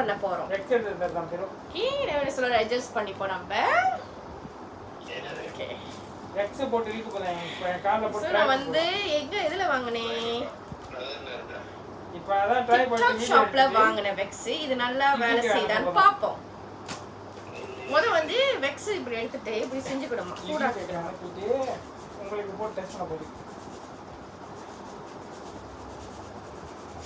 பண்ண போறோம். கீழே சொல்ற அட்ஜஸ்ட் பண்ணிப்போம் நம்ம. ஓகே ரெக்ஸ் போட்டு இழுத்து போறேன். கால்ல போட்டு நான் வந்து எங்க எதுல வாங்குனேன்? இப்போ அதான் ட்ரை பண்ணி ஷாப்ல வாங்குன வெக்ஸ். இது நல்லா வேலை செய்தான்னு பாப்போம். வந்து வெக்ஸ் இப்படி எடுத்துட்டு இப்படி செஞ்சு கொடுமா. சூடா எடுத்துட்டு உங்களுக்கு போட்டு டெஸ்ட் பண்ண போறேன்.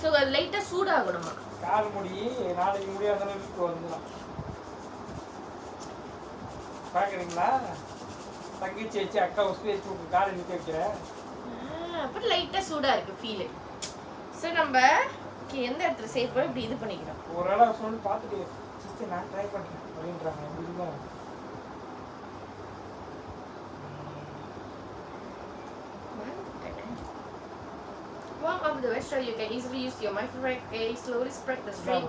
சோ அது லைட்டா சூடாகணுமா? கால் முடி நாளைக்கு முடியாதனால இழுத்து வந்துடலாம். பாக்குறீங்களா? தங்கச்சி வச்சு அக்கா உஸ்பி வச்சு கால் நிக்க வைக்கிறேன். அப்ப லைட்டா சூடா இருக்கு ஃபீல். சோ நம்ம எந்த இடத்துல சேஃப் பண்ணி இப்படி இது பண்ணிக்கிறோம். ஒரு வேளை சொல்லி பார்த்துட்டு சிஸ்டர் நான் ட்ரை பண்றேன் அப்படின்றாங்க. எப்படிமா warm up the vegetable. You can easily use your microwave. Okay, slowly spread the stream.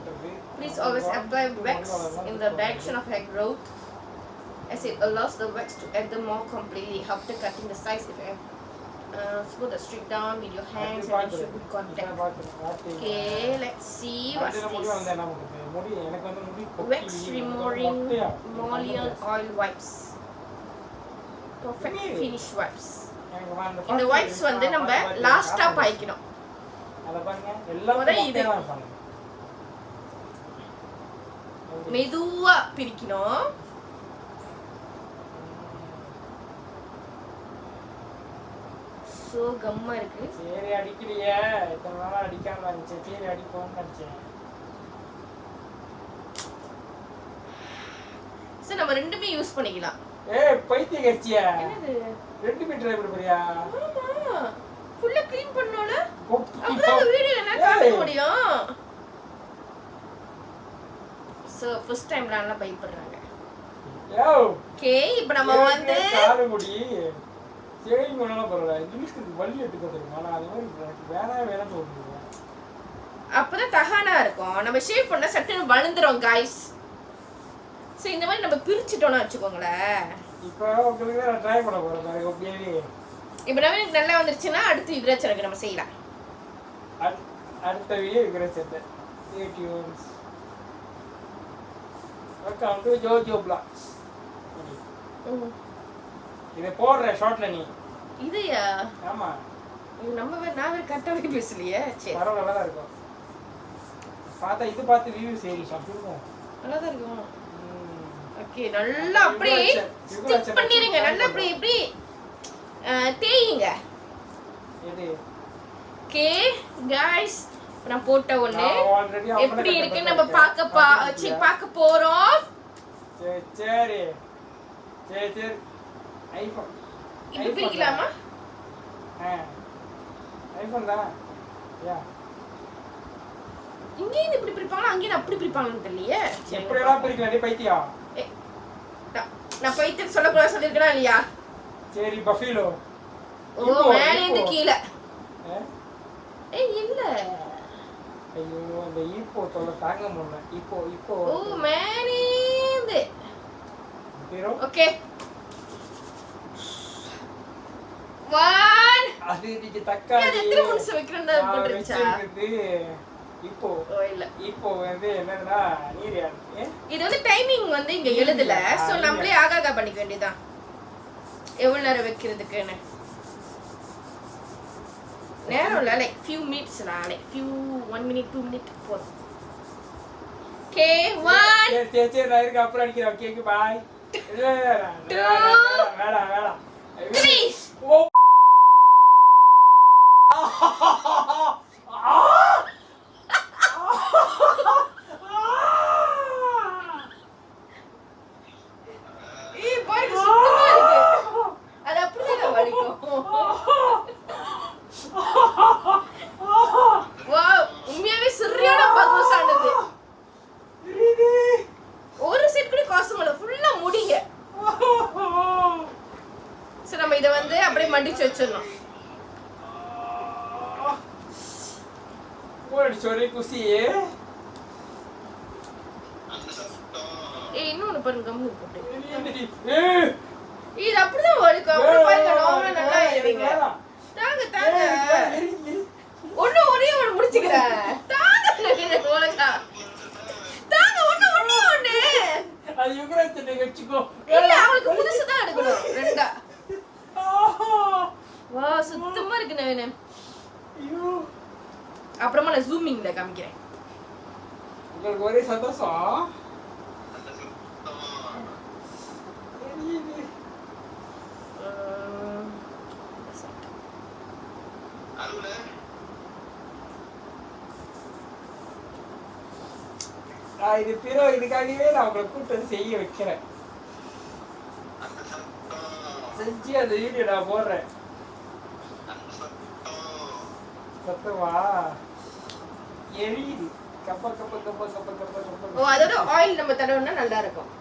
Please always apply wax in the direction of hair growth, as it allows the wax to adhere more completely after cutting the size. If smooth the streak down with your hands and ensure good contact. Okay, let's see what's this. Wax removing emollient oil wipes. Perfect finish wipes. இந்த vibes வந்து நம்ம லாஸ்டா பாய்க்கணும். அத பாருங்க எல்லாம் இது மெதுவா பிரிக்கணும். சோ கம்மா இருக்கு. சரி அடிக்கலையே. இத்தனை நாளா அடிக்காம இருந்துச்சு. சரி அடிப்போம்னு நினைச்சேன். சோ நம்ம ரெண்டுமே யூஸ் பண்ணிக்கலாம். ஏய் பைத்தியம் கட்சியா. என்னது? ரெண்டுமே ட்ரை பண்ண போறியா? ஆமா. ஃபுல்லா க்ளீன் பண்ணனும்ல. அப்பதான் வீடியோல என்ன காட்ட முடியும். சோ ஃபர்ஸ்ட் டைம் நல்லா பயப்படுறாங்க. யோ. ஓகே, இப்போ நம்ம வந்து கால் முடி சேவிங் பண்ணலாம் பரவாயில்லை. இங்கிலீஷ்க்கு வலி எடுத்துக்க தெரியுமா? நான் அது மாதிரி வேணா சொல்றேன். அப்பதான் தகானா இருக்கும். நம்ம ஷேவ் பண்ணா சட்டுன்னு வழுந்துரும் गाइस. சோ இந்த மாதிரி நம்ம பிரிச்சிட்டோம்னா வெச்சுக்கோங்களேன். இப்போ உங்களுக்கு நான் ட்ரை பண்ண போறேன் பாருங்க அப்படியே. இப்போ நமக்கு நல்லா வந்துருச்சுனா அடுத்து விக்ரச்சனுக்கு நம்ம செய்யலாம். அடுத்த வீடியோ விக்ரச்சன். Stay tunes. Welcome to Jojo blogs. இத போடுற ஷார்ட்ல நீ. இதுயா? ஆமா. இது நம்ம நான் கரெக்டாவே பேசலையே. சரி. பரவாயில்லை நல்லா இருக்கும். பார்த்தா இது பார்த்து ரிவ்யூ செய்றீங்க சொல்லுங்க. நல்லா தான் இருக்கும். ஓகே, நல்லா அப்படியே ஸ்டிக் பண்ணிருங்க. நல்லா அப்படியே இப்படி தேய்ங்க. இது ஓகே गाइस, நான் போட்ட ஒண்ணே எப்படி இருக்கு நம்ம பார்க்க போறோம். சரி ஐபோன் இது பிரிக்கலாமா? ஐபோன் தான். யா இங்க இப்படி பிரிப்பாங்க, அங்க அப்படி பிரிப்பாங்கன்னு தெரியலையே. எப்படி எல்லாம் பிரிக்கல நீ பைத்தியம். நான் பைத்தியம் சொல்லக்கூடாது சொல்லிருக்கேனா இல்லையா? சரி பஃபிலோ. ஓ மேலே இருந்து கீழே. இல்ல. ஐயோ அந்த ஈப்போ தொல்ல தாங்க முடியல. இப்போ ஓ மேலே இருந்து. ஹீரோ. ஓகே. 1 அது நீங்க தக்காளி. அது எத்தனை நிமிஷம் வைக்கிறதா போட்டுருச்சா? இப்போ இல்ல. இப்போ வந்து என்னன்னா நீரியா. இது வந்து டைமிங் வந்து இங்க எழுதல. சோ நம்மளே ஆகாகா பண்ணிக்க வேண்டியதான். எவ்வளவு நேரம் வைக்கிறதுக்குன்னு. நேரம் இல்ல, like few minutes like 1 minute 2 minute போதும். ஓகே 1 சரி நான் இருக்க அப்புறம் அடிக்கிறேன். Okay bye. வேடா 3 ஓ மடிச்சு வச்சிரணும். ஓடி சோரி குசியே. இன்னொன்னு பாருங்க கம்மு போட்டு. இது அப்படிதான் வலிக்கும். அப்புறம் பாருங்க நார்மலா நல்லா ஏறிங்க. தாங்க. ஒண்ணு முடிச்சுக்கிறேன். தாங்க ஒழுங்கா. தாங்க நவீன. ஐயோ அப்புறமா நான் ஜூமிங்ல காமிக்கிறேன். உங்களுக்கு ஒரே சந்தோஷம். இது பிறோ இதுக்காகவே நான் உங்களை கூப்பிட்டு செய்ய வைக்கிறேன். செஞ்சு அந்த வீடியோ நான் போடுறேன். சத்தமா எரியுது. கப்ப கப்ப கப்ப கப்ப கப்ப கப்ப. ஓ அதோட ஆயில் நம்ம தடவுனா நல்லா இருக்கும்.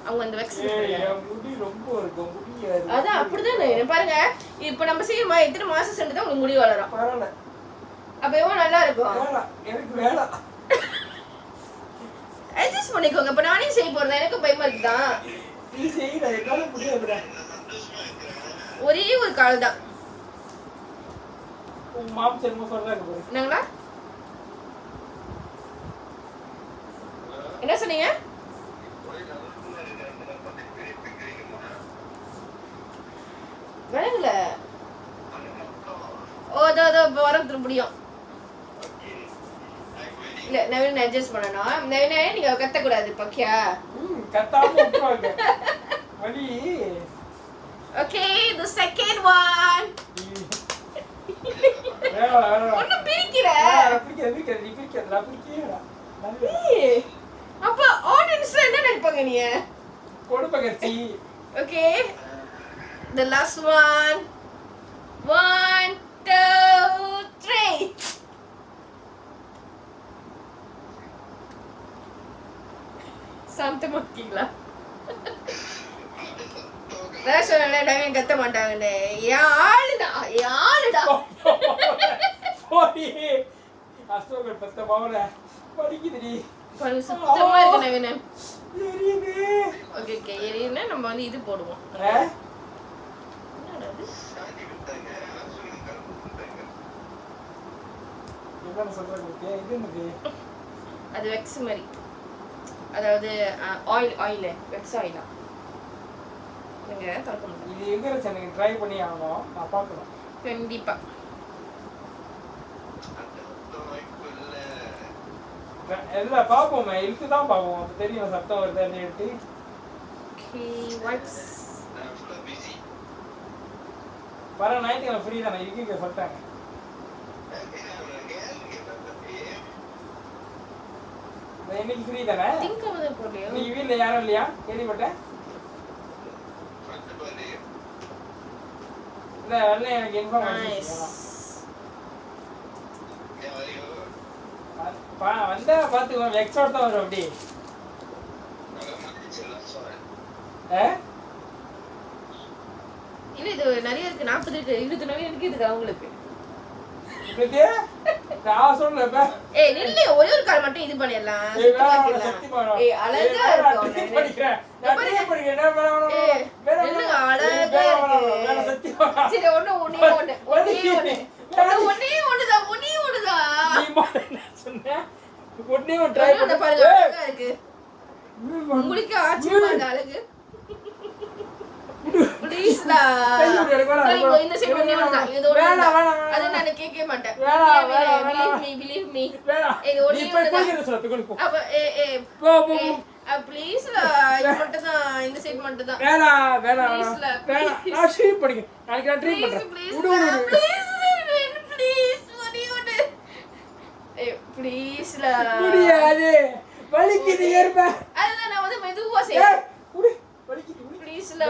அவங்க அந்த வெக்ஸ் முடி ரொம்ப இருக்கும். முடி அதான் அப்படிதான் பாருங்க. இப்போ நம்ம செய்யமா எத்தனை மாசம் சென்று தான் உங்களுக்கு முடி வளரும். பரவாயில்ல. அப்ப எவ்வளவு நல்லா இருக்கும். எனக்கு வேணாம். அட்ஜஸ்ட் பண்ணிக்கோங்க. இப்ப நானே செய்ய போறேன். எனக்கு பயமா இருக்குதா? நீ செய்யற என்னால முடியாதுடா. ஒரே ஒரு கால் தான். உங்க மாம் செல்மோ சொல்றாங்க பாரு. என்னங்களா? என்ன சொன்னீங்க? வேணுங்கள ஓ அதோ வரது முடியும். இல்ல நவீன் அட்ஜஸ்ட் பண்ணணும். நவீனே நீங்க கத்தக்கூடாது பக்கியா. கத்தாம விட்டுவாங்க. வலி. Okay the second one. ஒண்ணு பிரிக்கற. அப்ப ஆடியன்ஸ்ல என்ன நினைப்பாங்க நீ? கொடுப்பகச்சி. Okay the last one. 1 2 3. சாந்தமா இருக்கீங்களா? நான் சொன்னேன்ல நவீன் கத்த மாட்டாங்கன்னு. யாழுடா போடி அசோகர் பத்த மாவன படிக்குதுடி. சுத்தமா இருக்கு நவீன். எரியுது. ஓகே ஓகே எரியுதுன்னா நம்ம வந்து இது போடுவோம். என்ன சொல்றீங்க? இது என்னது? அது வெக்ஸ் மாதிரி. அதாவது ஆயில் வெக்ஸ் ஆயிலா. நீங்க தரக்க முடியும். இது எங்க இருக்கு? எனக்கு ட்ரை பண்ணி ஆகணும். நான் பார்க்கணும். கண்டிப்பா. எல்லாம் பாப்போமே. இழுத்து தான் பாப்போம். அப்ப தெரியும் சத்தம் வருதுன்னு எடுத்து. ஓகே வாட்ஸ் வர ஞாயிற்றுக்கிழமை ஃப்ரீ தானே இருக்கீங்க சொல்லிட்டாங்க. இன்னைக்கு ஃப்ரீ தானே? திங்க் ஆவத போறியோ? நீ வீட்ல யாரும் இல்லையா? கேள்விப்பட்டேன். இல்ல வெள்ள எனக்கு இன்ஃபார்ம் பண்ணிருக்கீங்க. வந்தா பாத்துக்கோ. எக்ஸ்ட்ரா தான் வரும் அப்படி. இல்ல இது நிறைய இருக்கு. 40 இருக்கு. 20 நவீன் இருக்கு. இதுக்கு அவங்களுக்கு நான் சொல்லல. ஏய் நில்ல. ஒரே ஒரு கால் மட்டும் இது பண்ணிடலாம். ஏய் அழகா இருக்கு. படிக்கிறேன். நான் படிக்கிறேன். நான் அழகா இருக்கு. சரி ஒண்ணே ஒண்ணுதான். நீ என்ன சொன்ன? ஒண்ணே ஒன்னு ட்ரை பண்ண பாருங்க. அழகா இருக்கு. உங்களுக்கு ஆச்சரியமா இருக்கு அழகு. ப்ளீஸ் டா. இந்த சைடு ஒண்ணே ஒண்ணுதான். இது ஒண்ணு. அத நான் கேட்க மாட்டேன். believe me. இது ஒண்ணே ஒண்ணுதான். அப்ப போ ப்ளீஸ் டா. இது மட்டும் தான். இந்த சைடு மட்டும் தான். வேணா. நான் ஷீட் படிங்க. நாளைக்கு நான் ட்ரீட் பண்றேன். ப்ளீஸ் ஒண்ணே ப்ளீஸ் டா. முடியாது. வலிக்குது ஏர்பா. அதெல்லாம் நான் வந்து மெதுவா செய்றேன். வலிக்குது. ப்ளீஸ் டா.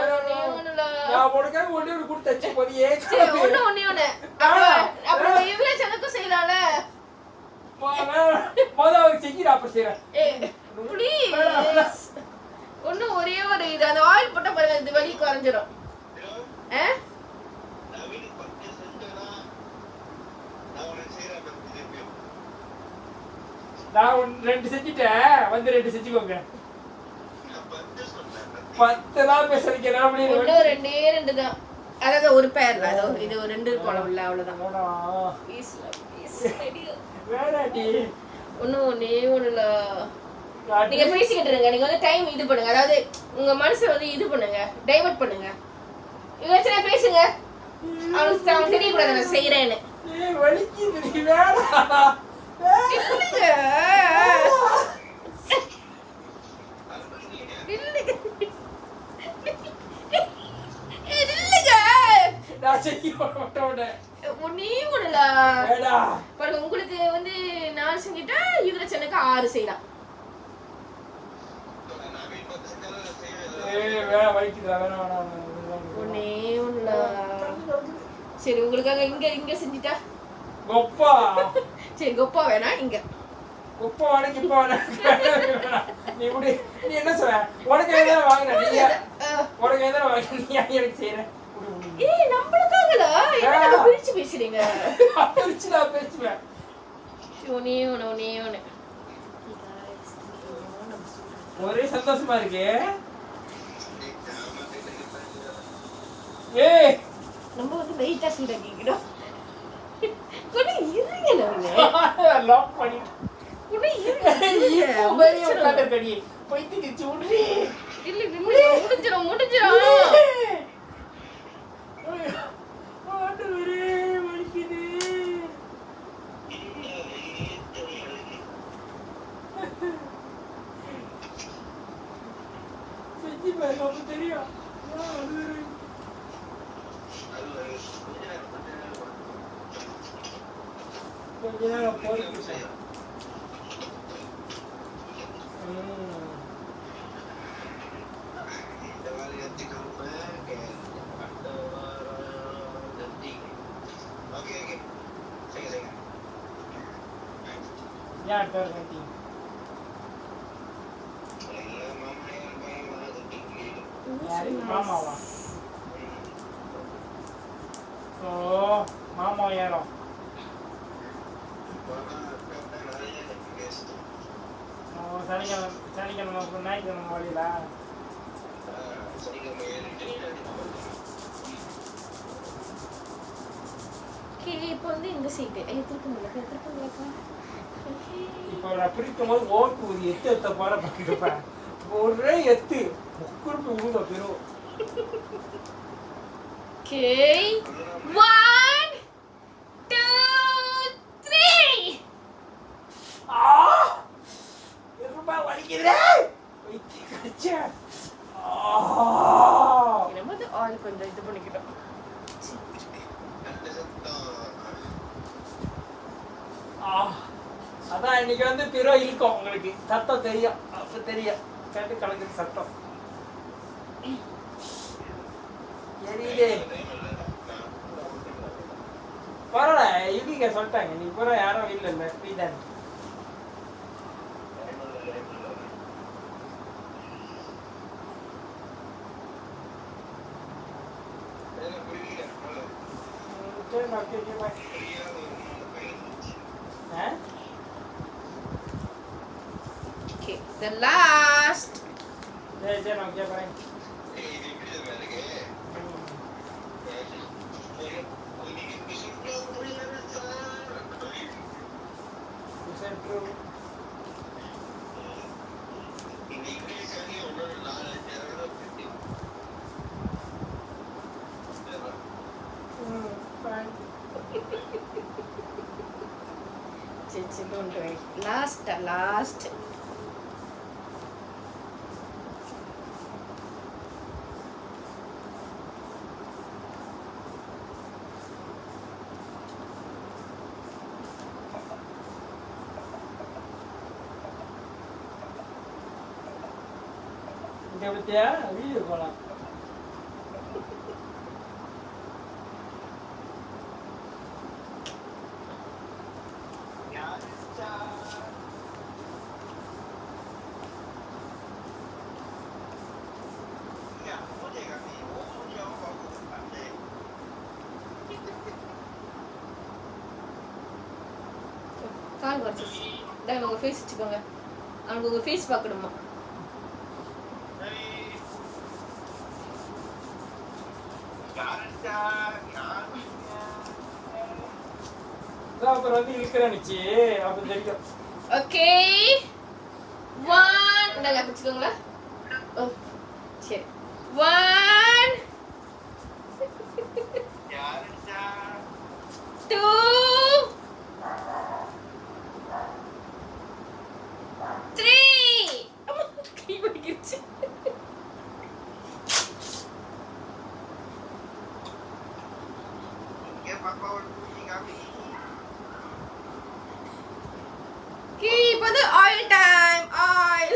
ஒண்ணேல. நான் உனக்கு ஒண்ணே ஒன்னு கொடுத்தச்சு போடியே. சரி ஒண்ணே. அப்ப இவ்ளோ சனக்கு செய்யலாம்ல. மொதல்ல செஞ்சிரா அப்ப செய்றேன். ப்ளீஸ். ஒண்ணு ஒரே ஒரு இது அந்த ஆயில் போட்டா பாருங்க இது வலி குறஞ்சிரும். நவீன் பத்தி செஞ்சனா நான் உனக்கு செய்றேன் பத்தி. நான் ரெண்டு செஞ்சிட்டேன். வந்து ரெண்டு செஞ்சுக்கோங்க. 10 தான் பேசுறீங்க. நான் அப்படியே ரெண்டு தான். அதாவது ஒரு பேர்ல அதோ இது ஒரு ரெண்டு கோலம் இல்ல அவ்வளவுதான். ப்ளீஸ் வேடாடி. ஒண்ணுல நீங்க பேசிக்கிட்டு இருங்க. நீங்க வந்து டைம் இது பண்ணுங்க. அதாவது உங்க மனசை வந்து இது பண்ணுங்க. டைவர்ட் பண்ணுங்க. இவங்க பேசுங்க. அவனுக்கு தெரியக்கூடாது நான் செய்யறேன்னு. ஏய் வலிக்குது நீ வேணா. இல்லைங்க. நான் செய்ய மாட்டேன். ஒண்ணே ஒண்ணுல பாருங்க, உங்களுக்கு வந்து 4 செஞ்சுட்டா யுவராஜனுக்கு 6 செய்யலாம். ஒண்ணே ஒண்ணுல. சரி உங்களுக்காக இங்க செஞ்சுட்டா கொப்பா. சரி கொப்பா வேணா இங்க கொப்பா வாடகை இப்ப நீ முடி. நீ என்ன சொல்ற? உனக்கு ஏதாவது வாங்கின நீ உனக்கு ஏதாவது வாங்கின நீ எனக்கு செய்யற. ஏய் நம்மளுக்காகல என்ன பிரிச்சு பேசுறீங்க? பிரிச்சுடா பேசுவேன். ஒண்ணே ஒண்ணு. ஒரே சந்தோஷமா இருக்கு. ஏய் நம்ம வந்து வெயிட்டா சீடா கேக்குறோம். கொஞ்சம் இருங்க நம்ம லாக் பண்ணி கொஞ்சம் இருங்க. ஒரே உட்கார்ந்து கடி போயிட்டு கிச்சு உடனே இல்ல முடிஞ்சிரும். ஆண்டவரே வலிக்குது. செஞ்சு பாரு அப்ப தெரியும். கொஞ்ச நேரம் போயிட்டு யார் தரட்டி யாரு மாமாவா? ஓ மாமா யாரோ? சனிக்கிழமை ஞாயிற்றுக்கிழமை வழியில இப்போ வந்து இந்த சைடு திருப்பி இப்போ நான் பிரிக்கும் போது ஓட்டு ஒரு எத்த பாட பார்த்துருப்பேன். ஒரே எத்து முக்குறுப்பு ஊத பெரும். Okay. 1, 2, 3. ரொம்ப வலிக்குது. வைத்தி கச்சே. நம்ம வந்து ஆயில் கொஞ்சம் இது பண்ணிக்கிட்டோம். அதான் இன்னைக்கு வந்து பிறோ இழுக்கும். உங்களுக்கு சத்தம் தெரியும். அப்ப தெரியும் கேட்டு கலக்குது சத்தம். தெரியுதே. பரவாயில்ல யுகிக்க சொல்லிட்டாங்க. நீ பூரா யாரும் இல்லை ஃப்ரீதான். Okay, the last. Jai nak kya parein? Don't worry. Last. Ikan betia, video kolam. Call versus தான் உங்க ஃபேஸ் வச்சுக்கோங்க. அவங்க உங்க ஃபேஸ் பார்க்கணுமா? அப்புறம் வந்து இழுக்கிறானுச்சு அப்ப தெரியும். ஓகே 1 நல்லா வச்சுக்கோங்களா? ஓ சரி 1 2 3 அம்மா கை வலிக்குச்சு keep on the oil time oil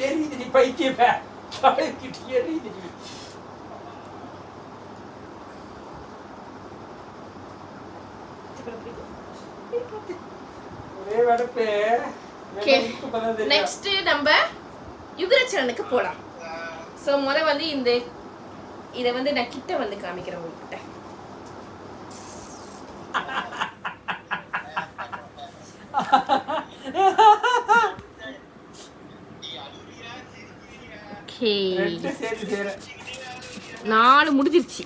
எரியுது பைத்தியப்ப கிட்ட எரியுது ஒரே வடப்பே நெக்ஸ்ட் நம்ம யுகரச்சரனுக்கு போலாம் சோ வந்து இந்த இத வந்து நான் கிட்ட வந்து காமிக்கிறேன் உங்ககிட்ட ஓகே 4 முடிஞ்சிருச்சு